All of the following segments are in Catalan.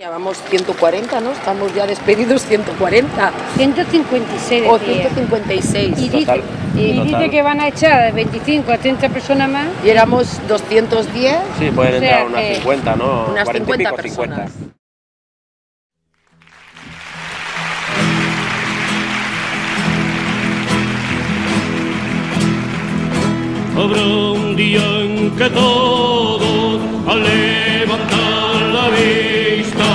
Ya vamos 140, ¿no? Estamos ya despedidos 140. 156 o 156. Y dice que van a echar 25 a 30 personas más. Y éramos 210. Sí, pueden entrar unas 50, ¿no? Unas 40 y 50 pico, personas. 50. Habrá un día en que todos, al levantar la vista,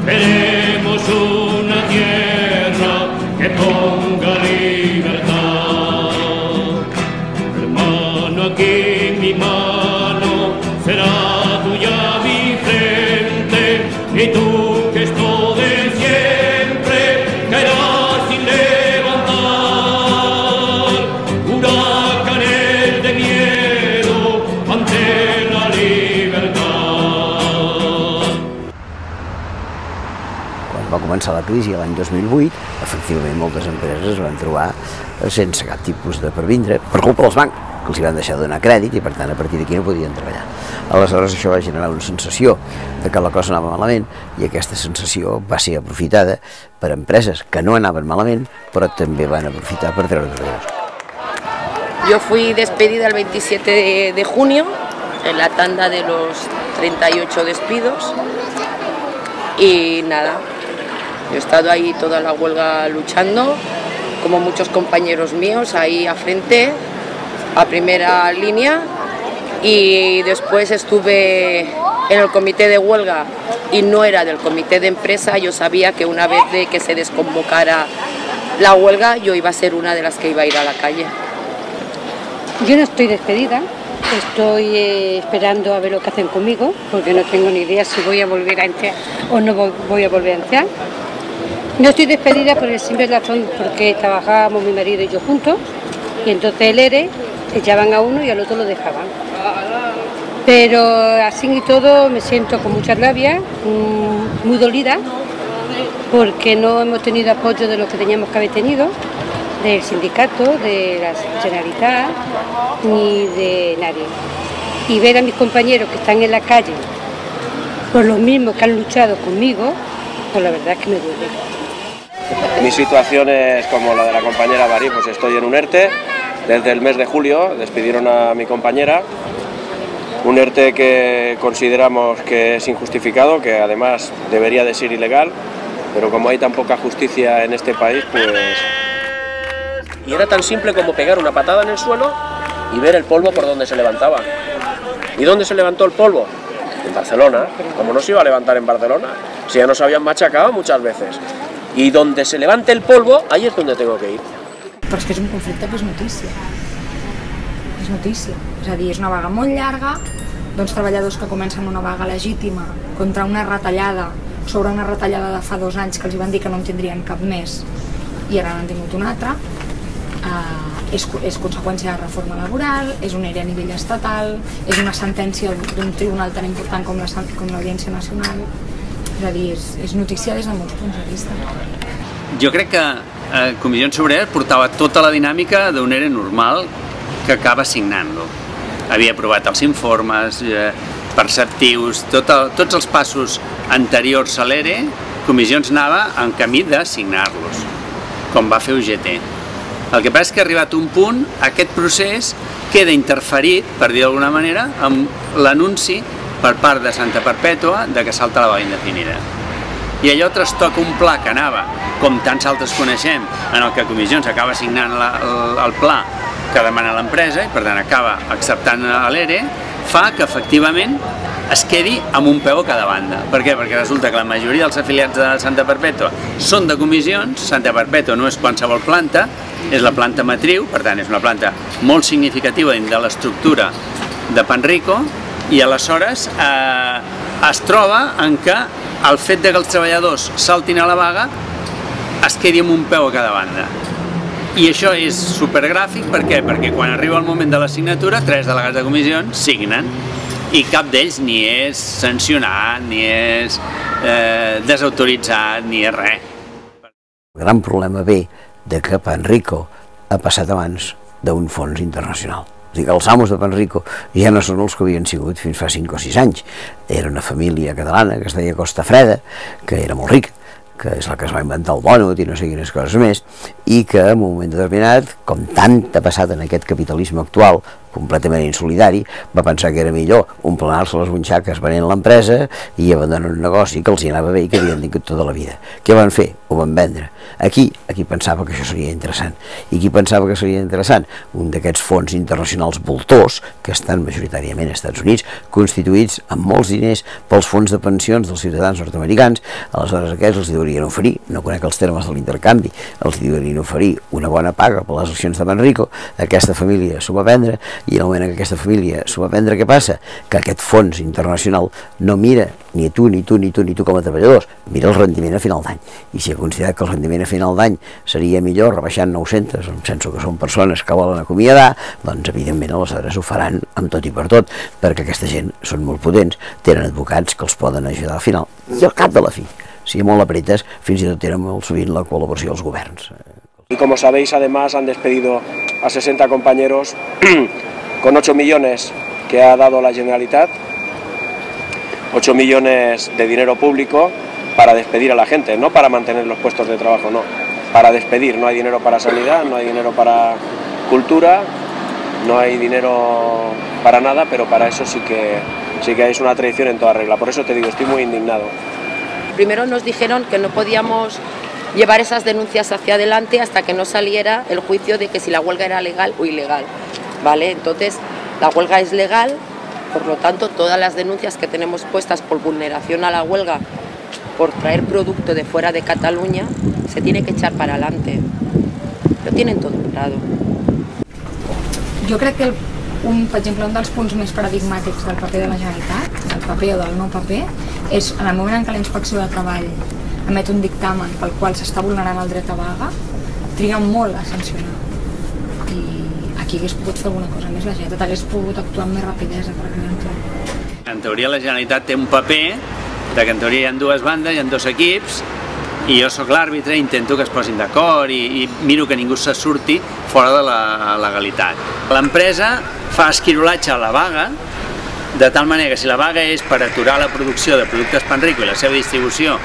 veremos una tierra que ponga libertad. Hermano, aquí mi mano será tuya mi frente, y tú que esto de siempre caerás sin levantar. Huracanes de miedo ante la libertad. Quan va començar la crisi l'any 2008, efectivament moltes empreses es van trobar sense cap tipus de pervindre per culpa dels bancs, que els hi van deixar de donar crèdit i per tant a partir d'aquí no podien treballar. Aleshores això va generar una sensació de que la cosa anava malament i aquesta sensació va ser aprofitada per empreses que no anaven malament però també van aprofitar per treure treballadors. Yo fui despedida el 27 de junio, en la tanda de los 38 despidos. Y nada, yo he estado ahí toda la huelga luchando, como muchos compañeros míos, ahí a frente, a primera línea. Y después estuve en el comité de huelga y no era del comité de empresa. Yo sabía que una vez de que se desconvocara la huelga, yo iba a ser una de las que iba a ir a la calle. Yo no estoy despedida, estoy esperando a ver lo que hacen conmigo, porque no tengo ni idea si voy a volver a entrar o no voy a volver a entrar. No estoy despedida por el simple razón porque trabajábamos mi marido y yo juntos, y entonces el ERE echaban a uno y al otro lo dejaban. Pero así y todo me siento con mucha rabia, muy dolida, porque no hemos tenido apoyo de lo que teníamos que haber tenido, del sindicato, de la Generalitat, ni de nadie. Y ver a mis compañeros que están en la calle por los mismos que han luchado conmigo, pues la verdad es que me duele. Mi situación es como la de la compañera Bari, pues estoy en un ERTE desde el mes de julio, despidieron a mi compañera, un ERTE que consideramos que es injustificado, que además debería de ser ilegal, pero como hay tan poca justicia en este país, pues... Y era tan simple como pegar una patada en el suelo y ver el polvo por donde se levantaba. ¿Y dónde se levantó el polvo? En Barcelona. ¿Cómo no se iba a levantar en Barcelona? Si ya nos habían machacado muchas veces. Y donde se levante el polvo, ahí és on tengo que ir. Però és que és un conflicte que és notícia. És notícia. És a dir, és una vaga molt llarga, d'uns treballadors que comencen una vaga legítima contra una retallada, sobre una retallada de fa 2 anys que els van dir que no en tindrien cap més i ara n'han tingut una altra. És conseqüència de reforma laboral, és un ERE a nivell estatal, és una sentència d'un tribunal tan important com l'Audiència Nacional. És a dir, és notícia des de molts punts de vista. Jo crec que Comissions Obreres portava tota la dinàmica d'un ERE normal que acaba signant-lo. Havia aprovat els informes perceptius, tots els passos anteriors a l'ERE, Comissions anava en camí de signar-los, com va fer UGT. El que passa és que ha arribat un punt, aquest procés queda interferit, per dir d'alguna manera, amb l'anunci per part de Santa Perpètua de que salta la vaga indefinida. I allò trastoca un pla que anava, com tants altres coneixem, en el que Comissions acaba signant el pla que demana l'empresa i per tant acaba acceptant l'ERE, fa que efectivament es quedi amb un peu a cada banda. Per què? Perquè resulta que la majoria dels afiliats de Santa Perpètua són de Comissions. Santa Perpètua no és qualsevol planta, és la planta matriu, per tant és una planta molt significativa dins de l'estructura de Panrico, i aleshores es troba en què el fet que els treballadors saltin a la vaga es quedi amb un peu a cada banda. I això és supergràfic, per què? Perquè quan arriba el moment de la signatura, 3 delegats de Comissions signen i cap d'ells ni és sancionat, ni és desautoritzat, ni és res. El gran problema ve de que Panrico ha passat abans d'un fons internacional. És a dir, que els amos de Panrico ja no són els que havien sigut fins fa 5 o 6 anys. Era una família catalana que es deia Costa Freda, que era molt rica, que és la que es va inventar el dònut i no sé quines coses més, i que en un moment determinat, com tant ha passat en aquest capitalisme actual, completament insolidari, va pensar que era millor omplenar-se les butxaques venent l'empresa i abandonar un negoci que els hi anava bé i que havien tingut tota la vida. Què van fer? Ho van vendre. Aquí pensava que això seria interessant. I qui pensava que seria interessant? Un d'aquests fons internacionals voltors, que estan majoritàriament als Estats Units, constituïts amb molts diners pels fons de pensions dels ciutadans nord-americans. Aleshores aquests els deurien oferir, no conec els termes de l'intercanvi, els deurien oferir una bona paga per les accions de Panrico. Aquesta família s'ho va vendre, i en el moment que aquesta família s'ho va prendre, què passa? Que aquest fons internacional no mira ni a tu, ni tu, ni tu, ni tu com a treballadors, mira el rendiment a final d'any. I si ha considerat que el rendiment a final d'any seria millor rebaixant 900, em penso que són persones que volen acomiadar, doncs evidentment aleshores ho faran amb tot i per tot, perquè aquesta gent són molt potents, tenen advocats que els poden ajudar al final. I al cap de la fi, si molt apretes, fins i tot tenen molt sovint la col·laboració dels governs. Y como sabéis, además han despedido a 60 compañeros con 8 millones que ha dado la Generalitat, 8 millones de dinero público para despedir a la gente, no para mantener los puestos de trabajo, no, para despedir. No hay dinero para sanidad, no hay dinero para cultura, no hay dinero para nada, pero para eso sí que es una traición en toda regla. Por eso te digo, estoy muy indignado. Primero nos dijeron que no podíamos llevar esas denuncias hacia adelante hasta que no saliera el juicio de que si la huelga era legal o ilegal, ¿vale? Entonces, la huelga es legal, por lo tanto, todas las denuncias que tenemos puestas por vulneración a la huelga, por traer producto de fuera de Cataluña, se tiene que echar para adelante. Lo tienen todo claro. Jo crec que, per exemple, un dels punts més paradigmàtics del paper de la Generalitat, del paper o del no paper, és en el moment en què la Inspecció de Treball emet un dictamen pel qual s'està vulnerant el dret a vaga, triga molt a sancionar. I aquí hagués pogut fer alguna cosa més, la Generalitat hagués pogut actuar amb més rapidesa, per exemple. En teoria la Generalitat té un paper de que en teoria hi ha dues bandes, hi ha dos equips, i jo sóc l'àrbitre, intento que es posin d'acord i miro que ningú se surti fora de la legalitat. L'empresa fa esquirolatge a la vaga, de tal manera que si la vaga és per aturar la producció de productes Panrico i la seva distribució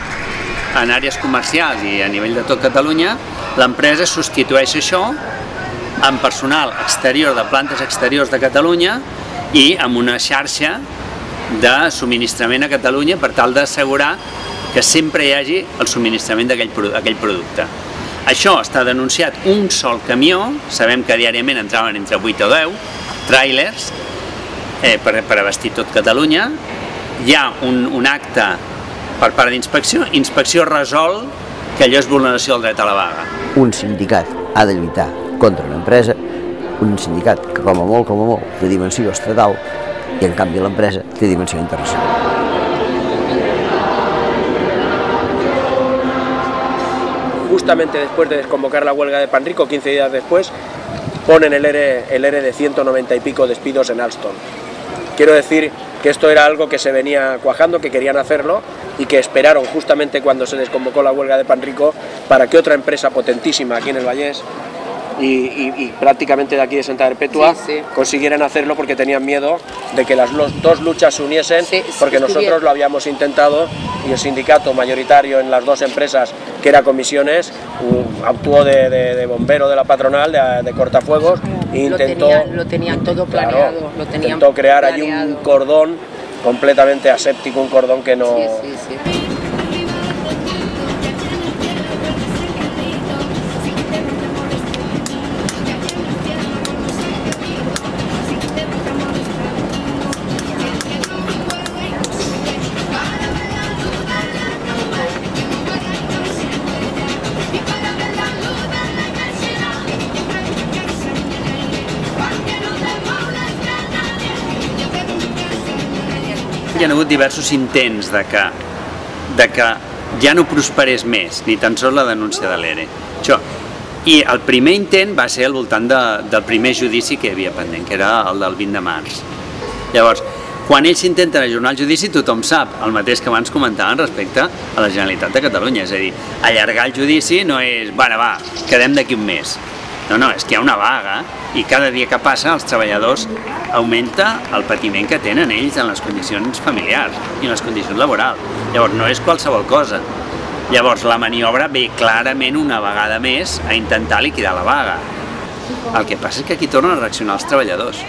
en àrees comercials i a nivell de tot Catalunya, l'empresa substitueix això amb personal exterior de plantes exteriors de Catalunya i amb una xarxa de subministrament a Catalunya per tal d'assegurar que sempre hi hagi el subministrament d'aquell producte. Això està denunciat un sol camió, sabem que diàriament entraven entre 8 o 10 tràilers per abastir tot Catalunya, hi ha un acte per part d'inspecció, inspecció resol que allò és vulneració del dret a la vaga. Un sindicat ha de lluitar contra una empresa, un sindicat que com a molt té dimensió estatal i en canvi l'empresa té dimensió internacional. Justamente después de desconvocar la huelga de Panrico, 15 días después, ponen el ERE de 190 y pico despidos en Alstom. Quiero decir que esto era algo que se venía cuajando, que querían hacerlo y que esperaron justamente cuando se desconvocó la huelga de Panrico para que otra empresa potentísima aquí en el Vallés y prácticamente de aquí de Santa Perpetua consiguieran hacerlo porque tenían miedo de que las dos luchas se uniesen, porque nosotros lo habíamos intentado y el sindicato mayoritario en las dos empresas, que era Comisiones, actuó de bombero de la patronal, de cortafuegos, e intentó, lo tenían todo planeado, intentó crear allí un cordón completamente aséptico, un cordón que no... Hi ha hagut diversos intents de que ja no prosperés més, ni tan sols la denúncia de l'ERE. I el primer intent va ser al voltant del primer judici que hi havia pendent, que era el del 20 de març. Llavors, quan ells intenten ajornar el judici, tothom sap el mateix que abans comentaven respecte a la Generalitat de Catalunya. És a dir, allargar el judici no és, bueno, va, quedem d'aquí un mes. No, és que hi ha una vaga i cada dia que passa els treballadors augmenta el patiment que tenen ells en les condicions familiars i en les condicions laborals. Llavors no és qualsevol cosa. Llavors la maniobra ve clarament una vegada més a intentar liquidar la vaga. El que passa és que aquí tornen a reaccionar els treballadors.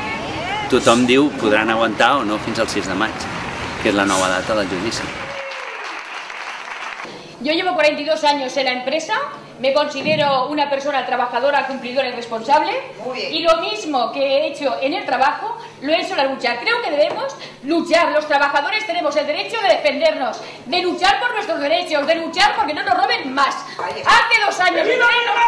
Tothom diu podran aguantar o no fins al 6 de maig, que és la nova data del judici. Yo llevo 42 años en la empresa, me considero una persona trabajadora, cumplidora y responsable, y lo mismo que he hecho en el trabajo, lo he hecho en la lucha. Creo que debemos luchar, los trabajadores tenemos el derecho de defendernos, de luchar por nuestros derechos, de luchar porque no nos roben más. Hace 2 años nos presentaron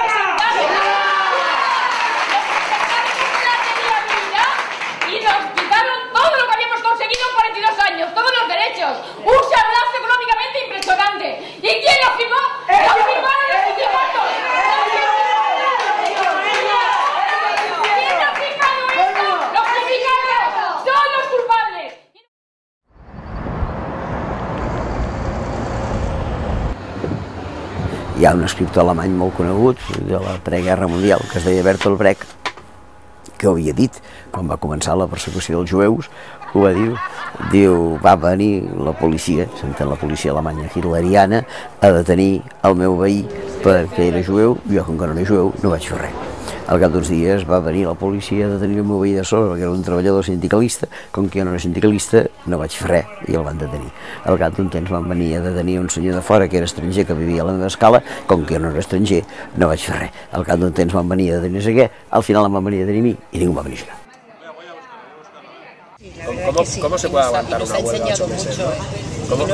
y nos quitaron todo lo que habíamos conseguido en 42 años, todos los derechos, un sablazo económicamente impresionante. ¿Y quién lo firmó? ¡Lo firmaron los sindicatos! ¿Quién ha firmado esto? ¡Los sindicatos! ¡Son los culpables! Hi ha un escriptor alemany molt conegut de la preguerra mundial que es deia Bertolt Brecht, que ho havia dit quan va començar la persecució dels jueus, ho va dir, va venir la policia, s'entén la policia alemanya hitleriana, a detenir el meu veí perquè era jueu, jo com que no era jueu no vaig fer res. Al cap d'uns dies va venir la policia a detenir el meu veí de sobre perquè era un treballador sindicalista, com que jo no era sindicalista no vaig fer res i el van detenir. Al cap d'un temps van venir a detenir un senyor de fora que era estranger que vivia a la meva escala, com que jo no era estranger no vaig fer res. Al cap d'un temps van venir a detenir què, al final em van venir a detenir a mi i ningú va venir a ajudar. ¿Cómo se puede aguantar una huelga 8 meses? ¿Cómo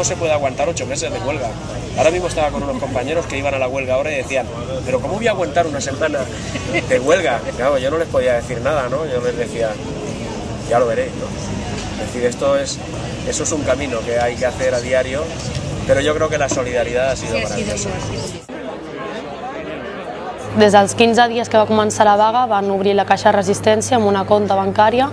se puede aguantar 8 meses de huelga? Ahora mismo estaba con unos compañeros que iban a la huelga ahora y decían, pero ¿cómo voy a aguantar una semana de huelga? Claro, yo no les podía decir nada, ¿no? Yo les decía, ya lo veréis, ¿no? Es decir, eso es un camino que hay que hacer a diario, pero yo creo que la solidaridad ha sido maravillosa. Des dels 15 dies que va començar la vaga van obrir la caixa de resistència amb una compta bancària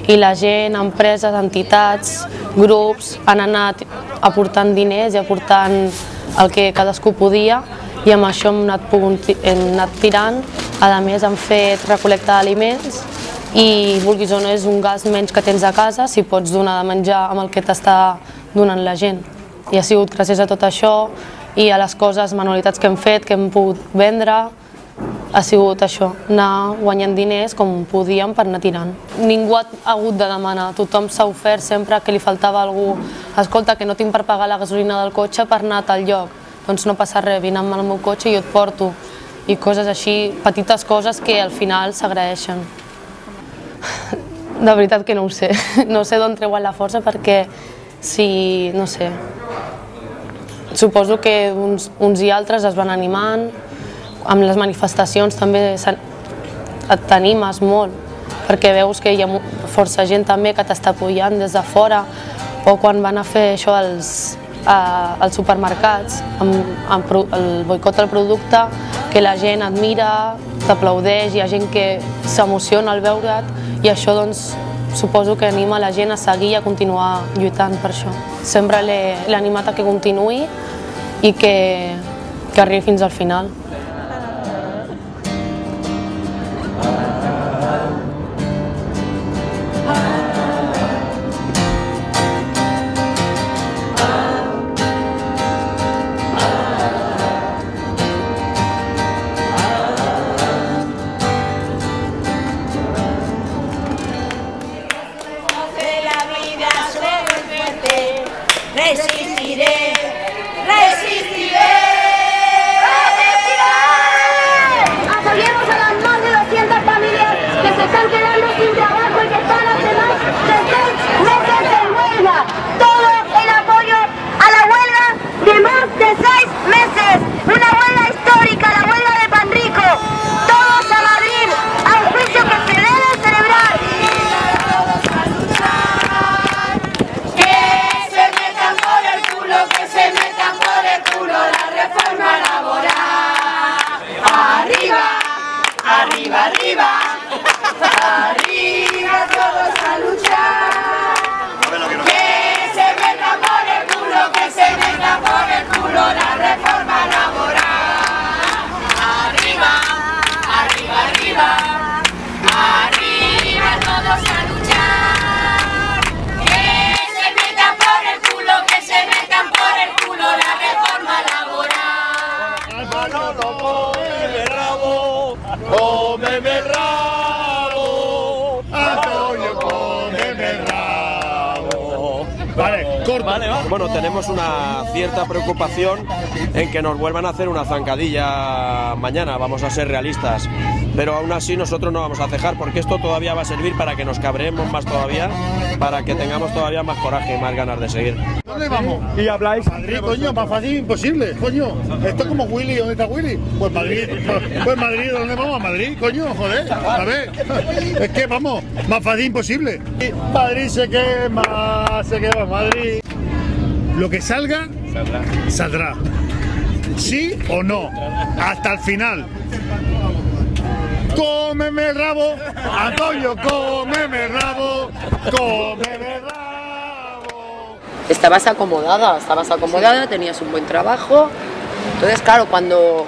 i la gent, empreses, entitats, grups han anat aportant diners i aportant el que cadascú podia i amb això hem anat tirant. A més han fet recol·lecta d'aliments i vulguis o no és un gast menys que tens a casa si pots donar de menjar amb el que t'està donant la gent. I ha sigut gràcies a tot això i a les coses, manualitats que hem fet, que hem pogut vendre, ha sigut això, anar guanyant diners com podíem per anar tirant. Ningú ha hagut de demanar, tothom s'ha ofert sempre que li faltava algú. Escolta, que no tinc per pagar la gasolina del cotxe per anar a tal lloc. Doncs no passa res, vine amb el meu cotxe i jo et porto. I coses així, petites coses que al final s'agraeixen. De veritat que no ho sé. No sé d'on treuen la força perquè si, no sé, suposo que uns i altres es van animant. Amb les manifestacions també t'animes molt, perquè veus que hi ha força gent també que t'està apoyant des de fora, o quan van a fer això als supermercats, amb el boicot al producte, que la gent admira, t'aplaudeix, hi ha gent que s'emociona al veure't, i això doncs suposo que anima la gent a seguir i a continuar lluitant per això. Sempre l'he animat a que continuï i que arribi fins al final. Resistiré, resistiré. Apoyemos a las más de 200 familias que se están quedando sin trabajo y que están hace más de 6 meses en huelga. Todo el apoyo a la huelga de más de 6 meses. Una huelga histórica, la huelga de Panrico. Todos a Madrid, a un juicio que se debe celebrar. Que se metan por el culo bueno, tenemos una cierta preocupación en que nos vuelvan a hacer una zancadilla mañana, vamos a ser realistas, pero aún así nosotros no vamos a cejar porque esto todavía va a servir para que nos cabreemos más todavía, para que tengamos todavía más coraje y más ganas de seguir. ¿Dónde vamos? Y habláis Madrid, coño, más fácil imposible, coño. Esto es como Willy, ¿dónde está Willy? Pues Madrid, ¿dónde vamos? A Madrid, coño, joder, a ver, es que vamos, más fácil imposible. Madrid se quema Madrid. Lo que salga, saldrá. ¿Sí o no? Hasta el final. Cómeme el rabo, Antonio, cómeme el rabo, cómeme el rabo. Estabas acomodada, tenías un buen trabajo. Entonces, claro, cuando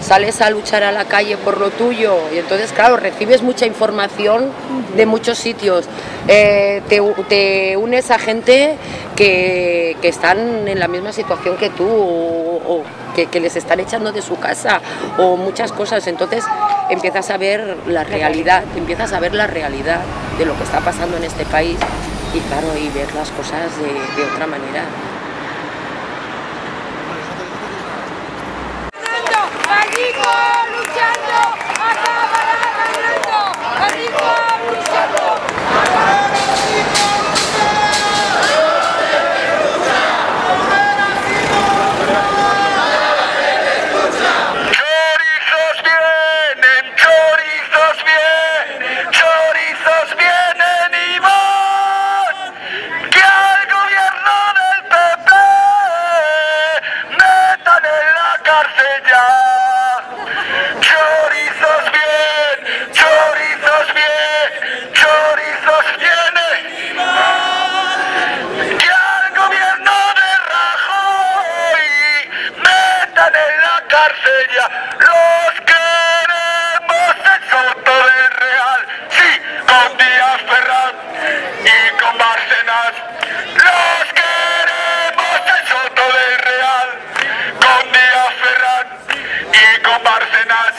sales a luchar a la calle por lo tuyo y entonces, claro, recibes mucha información de muchos sitios, te unes a gente que están en la misma situación que tú o que les están echando de su casa o muchas cosas, entonces empiezas a ver la realidad, de lo que está pasando en este país y claro, y ver las cosas de otra manera. ¡Marico luchando! ¡Acabará ganando! ¡Marico luchando! Chorizos vienen y van, que al gobierno del PP metan en la cárcel ya. Chorizos vienen y van, que al gobierno de Rajoy metan en la cárcel ya. Los queremos en Soto del Real, sí, con Díaz Ferraz y con Bárcenas. Los queremos en Soto del Real, con Díaz Ferraz y con Bárcenas.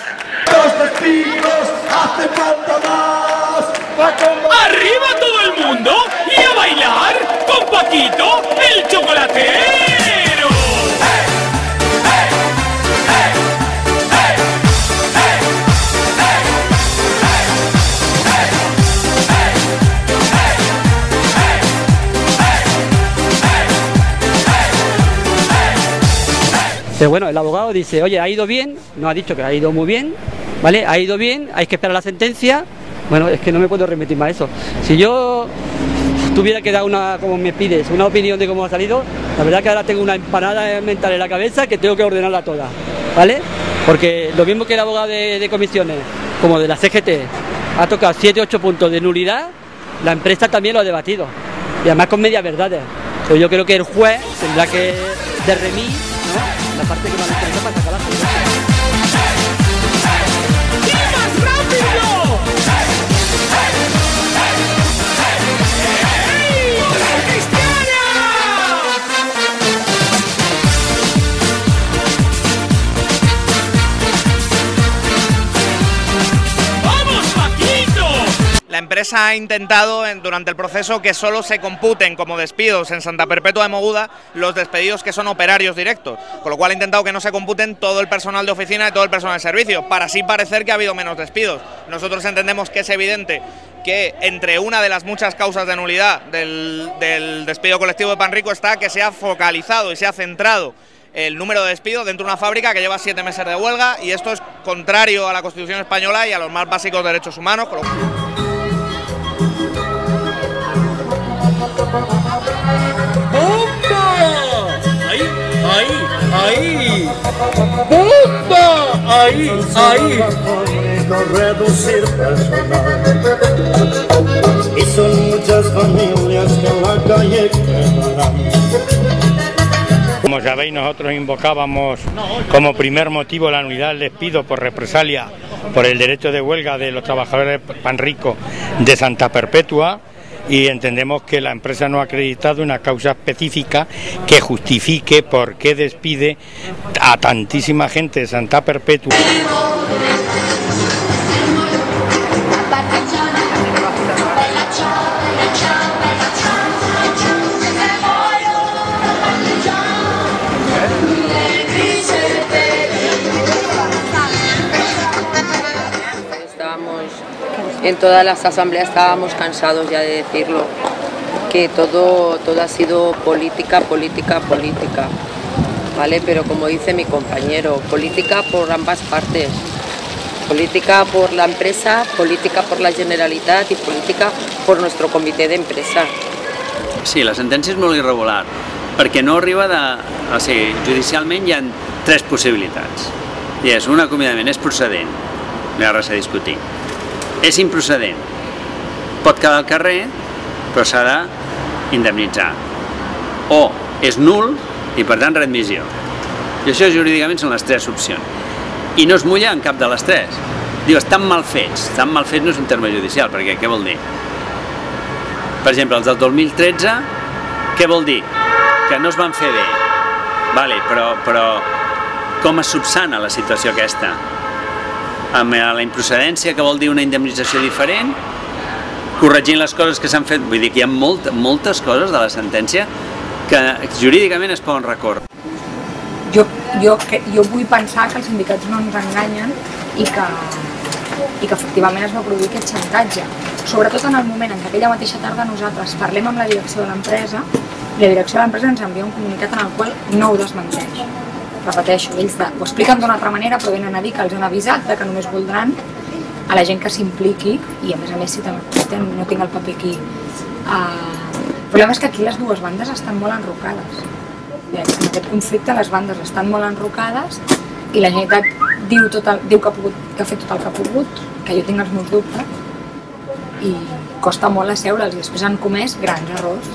Los despidos hacen falta más. ¡Arriba todo el mundo! ¡Y a bailar con Paquito, el chocolatero! Pero bueno, el abogado dice, oye, ha ido bien, no ha dicho que ha ido muy bien, ¿vale? Ha ido bien, hay que esperar la sentencia. Bueno, es que no me puedo remitir más a eso. Si yo tuviera que dar una, como me pides, una opinión de cómo ha salido, la verdad que ahora tengo una empanada mental en la cabeza que tengo que ordenarla toda, ¿vale? Porque lo mismo que el abogado de comisiones, como de la CGT, ha tocado 7 u 8 puntos de nulidad, la empresa también lo ha debatido. Y además con medias verdades. Pero yo creo que el juez tendrá que de remir, ¿no?, la parte que más le interesa para sacar la sentencia. La empresa ha intentado durante el proceso que solo se computen como despidos en Santa Perpetua de Mogoda los despedidos que son operarios directos, con lo cual ha intentado que no se computen todo el personal de oficina y todo el personal de servicio, para así parecer que ha habido menos despidos. Nosotros entendemos que es evidente que entre una de las muchas causas de nulidad del despido colectivo de Panrico está que se ha focalizado y se ha centrado el número de despidos dentro de una fábrica que lleva 7 meses de huelga, y esto es contrario a la Constitución española y a los más básicos derechos humanos. ¡Bomba! ¡Ahí! ¡Ahí! ¡Ahí! ¡Bomba! ¡Ahí! ¡Ahí! Reducir personal. Y son muchas familias que en la calle quedarán. Como sabéis, nosotros invocábamos como primer motivo la nulidad del despido por represalia por el derecho de huelga de los trabajadores de Panrico de Santa Perpetua, y entendemos que la empresa no ha acreditado una causa específica que justifique por qué despide a tantísima gente de Santa Perpetua. en todas las asambleas estábamos cansados ya de decirlo, que todo ha sido política, política, política, ¿vale? Pero como dice mi compañero, política por ambas partes, política por la empresa, política por la Generalitat i política per nostre comitè d'empresa. Sí, la sentència és molt irregular, perquè no arriba de... O sigui, judicialment hi ha 3 possibilitats. I és, un acomiadament és procedent, no hi ha res a discutir. És improcedent, pot quedar al carrer, però s'ha d'indemnitzar. O és nul i per tant readmissió. I això jurídicament són les 3 opcions. I no es mulla en cap de les 3. Diu, estan mal fets. Estan mal fets no és un terme judicial, perquè què vol dir? Per exemple, els del 2013, què vol dir? Que no es van fer bé. Vale, però com es subsana la situació aquesta? Amb la improcedència, que vol dir una indemnització diferent, corregint les coses que s'han fet. Vull dir que hi ha moltes coses de la sentència que jurídicament es poden recórrer. Jo vull pensar que els sindicats no ens enganyen i que efectivament es va produir aquest xantatge. Sobretot en el moment en què aquella mateixa tarda nosaltres parlem amb la direcció de l'empresa i la direcció de l'empresa ens envia un comunicat en el qual no ho desmenteix. Repeteixo, ells ho expliquen d'una altra manera però venen a dir que els han avisat que només voldran a la gent que s'impliqui i a més si no tinc el paper aquí. El problema és que aquí les dues bandes estan molt enrocades. En aquest conflicte les bandes estan molt enrocades i la Generalitat diu que ha fet tot el que ha pogut, que jo tinc els meus dubtes i costa molt asseure'ls i després han comès grans errors.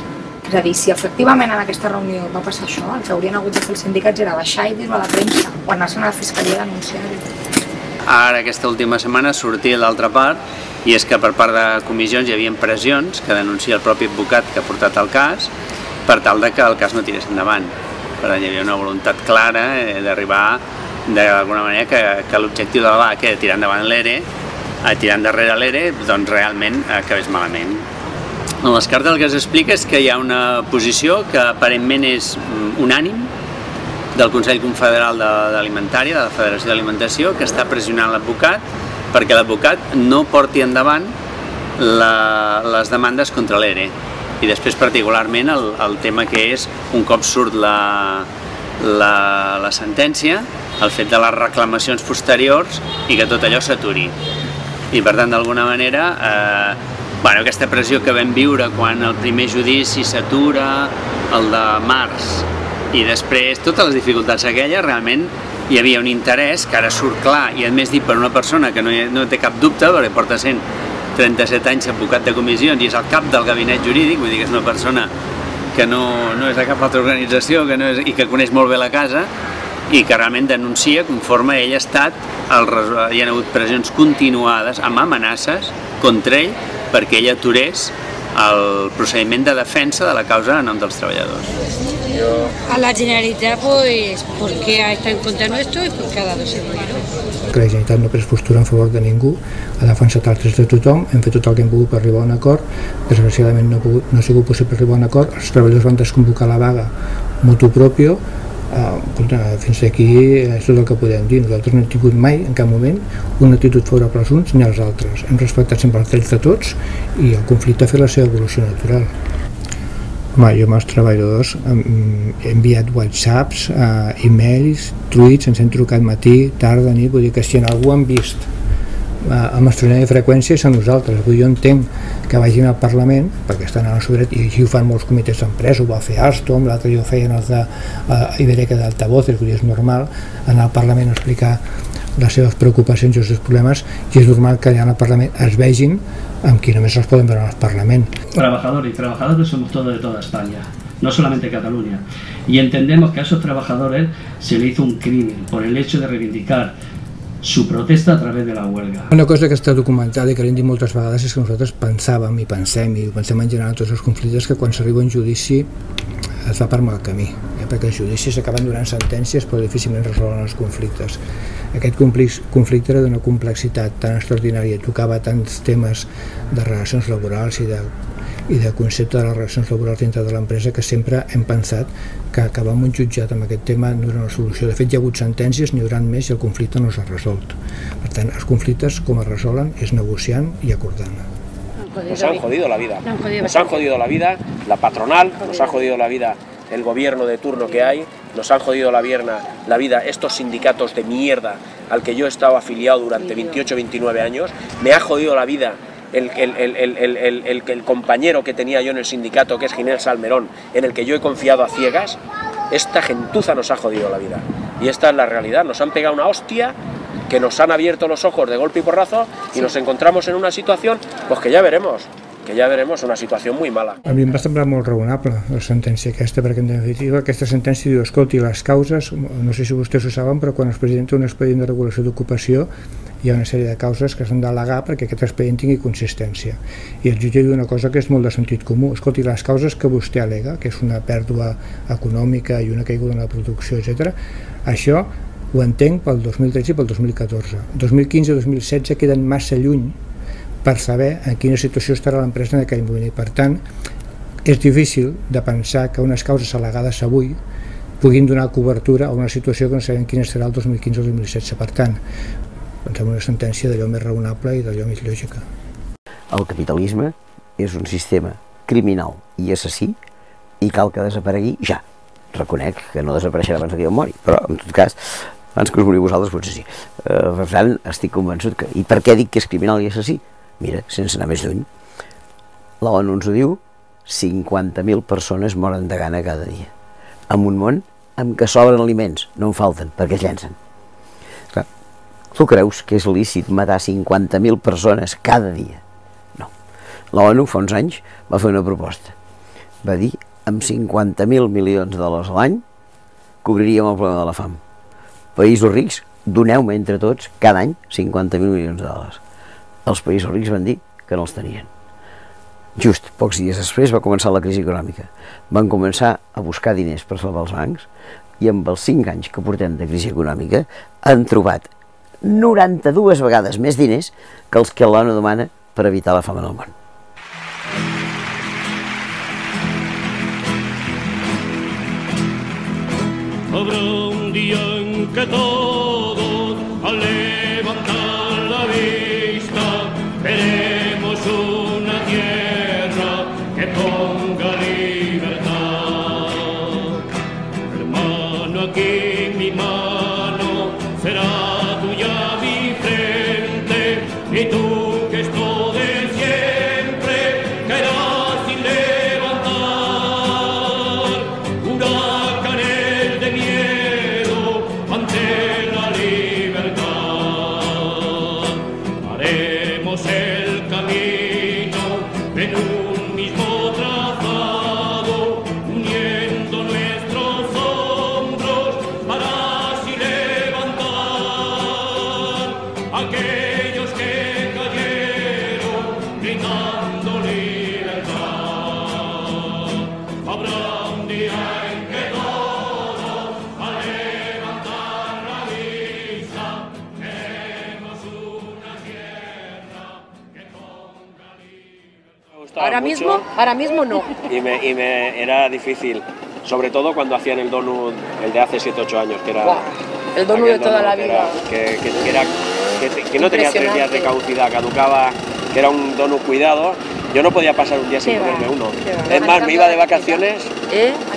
És a dir, si efectivament en aquesta reunió va passar això, el que haurien hagut de fer els sindicats era baixar i dir-ho a la premsa o anar-se'n a la fiscalia a denunciar-ho. Ara aquesta última setmana sortia l'altra part i és que per part de comissions hi havia pressions que denuncia el propi advocat que ha portat el cas per tal que el cas no tirés endavant. Per tant, hi havia una voluntat clara d'arribar d'alguna manera que l'objectiu de la vaga, que era tirar endavant l'ERE, tirar endarrere l'ERE, doncs realment acabés malament. En les cartes el que s'explica és que hi ha una posició que aparentment és unànim del Consell Confederal d'Alimentària, de la Federació d'Alimentació, que està pressionant l'advocat perquè l'advocat no porti endavant les demandes contra l'ERE. I després particularment el tema que és, un cop surt la sentència, el fet de les reclamacions posteriors i que tot allò s'aturi. I per tant, d'alguna manera, aquesta pressió que vam viure quan el primer judici s'atura, el de març, i després totes les dificultats aquelles, realment hi havia un interès que ara surt clar i a més dit per una persona que no té cap dubte, perquè porta sent 37 anys advocat de comissions i és el cap del gabinet jurídic, vull dir que és una persona que no és de cap altra organització i que coneix molt bé la casa i que realment denuncia conforme ell ha estat, hi ha hagut pressions continuades amb amenaces contra ell perquè ell aturés el procediment de defensa de la causa en nom dels treballadors. A la Generalitat, pues, porque ha estado en contra nuestro y porque ha dado ese dinero. Que la Generalitat no ha pres postura en favor de ningú, ha defensat els drets de tothom, hem fet tot el que hem pogut per arribar a un acord, desgraciadament no ha sigut possible arribar a un acord, els treballadors van desconvocar la vaga motu propio, fins aquí és tot el que podem dir. Nosaltres no hem tingut mai, en cap moment, una actitud favorable als uns ni als altres. Hem respectat sempre els drets de tots i el conflicte ha fet la seva evolució natural. Jo amb els treballadors he enviat whatsapps, e-mails, tuits, ens hem trucat matí, tarda, nit, vull dir que si en algú han vist amb extraordinària freqüència és a nosaltres. Jo entenc que vagin al Parlament, perquè estan a la sobirania, i així ho fan molts comitès d'empresa, ho va fer Alstom, l'altre dia ho feien els d'Ibèrica d'Altavoces, vull dir, és normal anar al Parlament a explicar les seves preocupacions i els seus problemes, i és normal que allà al Parlament es vegin amb qui només els poden veure al Parlament. Trabajadores y trabajadoras somos todos de toda España, no solamente Cataluña, y entendemos que a esos trabajadores se le hizo un crimen por el hecho de reivindicar su protesta a través de la huelga. Una cosa que està documentada i que l'hem dit moltes vegades és que nosaltres pensàvem i pensem en general tots els conflictes que quan s'arriba a un judici es va per mal camí, perquè els judicis acaben donant sentències però difícilment resolen els conflictes. Aquest conflicte era d'una complexitat tan extraordinària, tocava tants temes de relacions laborals i de i de concepte de les relacions laborals dintre de l'empresa, que sempre hem pensat que acabar amb un jutjat amb aquest tema no era una solució. De fet, hi ha hagut sentències, n'hi haurà més i el conflicte no s'ha resolt. Per tant, els conflictes com es resolen és negociant i acordant. Nos han jodido la vida, nos han jodido la vida la patronal, nos ha jodido la vida el gobierno de turno que hay, nos han jodido la vida estos sindicatos de mierda al que yo he estado afiliado durante 28 29 años, me ha jodido la vida el compañero que tenía yo en el sindicato, que es Ginés Salmerón, en el que yo he confiado a ciegas. Esta gentuza nos ha jodido la vida y esta es la realidad, nos han pegado una hostia que nos han abierto los ojos de golpe y porrazo y nos encontramos en una situación pues que ya veremos, una situació molt mala. A mi em va semblar molt raonable la sentència aquesta, perquè en definitiva aquesta sentència diu, escolti, les causes, no sé si vostès ho saben, però quan es presenta un expedient de regulació d'ocupació hi ha una sèrie de causes que s'han d'al·legar perquè aquest expedient tingui consistència. I el jutge diu una cosa que és molt de sentit comú, escolti, les causes que vostè al·lega, que és una pèrdua econòmica i una caiguda en la producció, etc., això ho entenc pel 2013 i pel 2014. 2015 i 2016 queden massa lluny per saber en quina situació estarà l'empresa en aquell moment. I per tant, és difícil de pensar que unes causes al·legades avui puguin donar cobertura a una situació que no sabem quina serà el 2015 o 2016. Per tant, pensem una sentència d'allò més raonable i d'allò més lògica. El capitalisme és un sistema criminal i assassí i cal que desaparegui ja. Reconec que no desapareixerà abans que jo mori, però en tot cas, abans que us moriu vosaltres potser sí. Per tant, estic convençut que... I per què dic que és criminal i assassí? Mira, sense anar més lluny, la ONU ens ho diu, 50.000 persones moren de gana cada dia. En un món en què sobren aliments, no en falten, perquè es llencen. Clar, tu creus que és lícit matar 50.000 persones cada dia? No. La ONU fa uns anys va fer una proposta. Va dir, amb 50.000 milions de dòlars a l'any, cobriríem el problema de la fam. Països rics, doneu-me entre tots, cada any, 50.000 milions de dòlars. Els països rics van dir que no els tenien. Just pocs dies després va començar la crisi econòmica. Van començar a buscar diners per salvar els bancs i amb els 5 anys que portem de crisi econòmica han trobat 92 vegades més diners que els que l'ONU demana per evitar la fam en el món. Habrá un día en que todos al levantar la vista veremos una tierra que ponga libertad. Hermano, aquí mi mano será tuya mi frente y tú que esto de siempre caerás sin levantar. Huracanes de miedo ante la libertad. Haremos el camino en un mismo trazado, uniendo nuestros hombros para así levantar aquellos que cayeron gritando libertad. Habrá un día en que todos al levantar la vista veremos una tierra que ponga libertad. Ahora mismo no. Y me era difícil, sobre todo cuando hacían el donut, el de hace 7-8 años, que era... El donut de toda la vida. Que no tenía 3 días de caducidad, caducaba, que era un donut cuidado. Yo no podía pasar un día sin ponerme uno. Es más, me iba de vacaciones...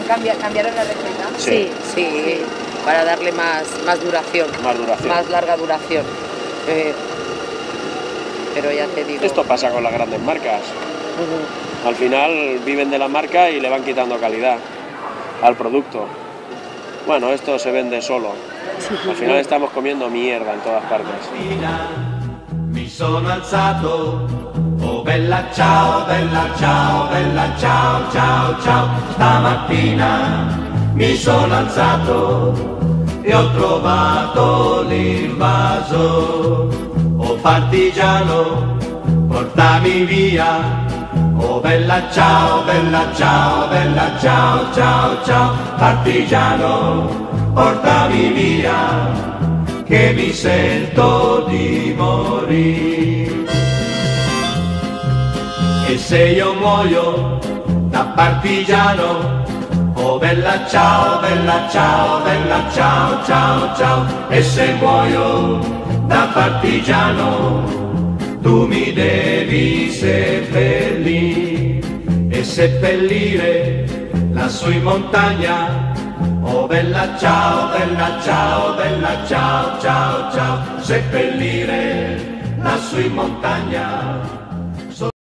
¿Cambiaron la receta? Sí, para darle más duración. Más larga duración. Pero ya te digo... Esto pasa con las grandes marcas. Al final viven de la marca y le van quitando calidad al producto. Bueno, esto se vende solo. Al final estamos comiendo mierda en todas partes. Mi sono alzato, oh bella ciao, bella ciao, bella ciao, ciao, ciao. Stamattina mi sono alzato e ho trovato l'invaso. Oh partigiano, portami via. Oh bella ciao, bella ciao, bella ciao, ciao, ciao. Partigiano, portami via, che mi sento di morire. E se io muoio da partigiano, oh bella ciao, bella ciao, bella ciao, ciao, ciao. E se muoio da partigiano, tu mi devi seppellire e seppellire lassù in montagna. Oh bella ciao, bella ciao, bella ciao, ciao, ciao. Seppellire lassù in montagna.